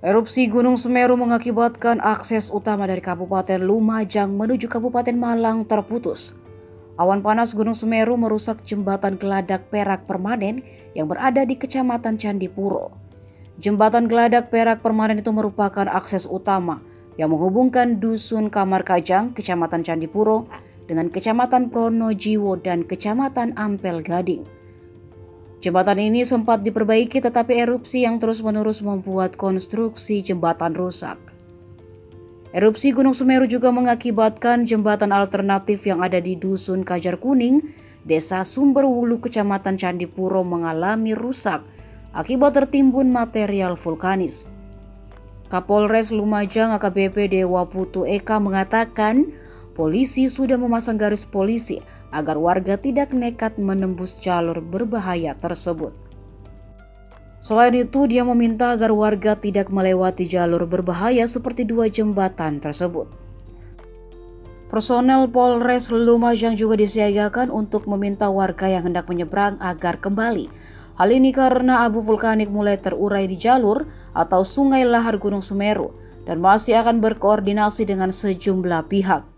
Erupsi Gunung Semeru mengakibatkan akses utama dari Kabupaten Lumajang menuju Kabupaten Malang terputus. Awan panas Gunung Semeru merusak jembatan Geladak Perak permanen yang berada di Kecamatan Candipuro. Jembatan Geladak Perak permanen itu merupakan akses utama yang menghubungkan Dusun Kamar Kajang, Kecamatan Candipuro, dengan Kecamatan Pronojiwo dan Kecamatan Ampel Gading. Jembatan ini sempat diperbaiki tetapi erupsi yang terus-menerus membuat konstruksi jembatan rusak. Erupsi Gunung Semeru juga mengakibatkan jembatan alternatif yang ada di Dusun Kajar Kuning, Desa Sumberwulu, Kecamatan Candipuro mengalami rusak akibat tertimbun material vulkanis. Kapolres Lumajang AKBP Dewa Putu Eka mengatakan polisi sudah memasang garis polisi agar warga tidak nekat menembus jalur berbahaya tersebut. Selain itu, dia meminta agar warga tidak melewati jalur berbahaya seperti dua jembatan tersebut. Personel Polres Lumajang juga disiagakan untuk meminta warga yang hendak menyeberang agar kembali. Hal ini karena abu vulkanik mulai terurai di jalur atau sungai lahar Gunung Semeru dan masih akan berkoordinasi dengan sejumlah pihak.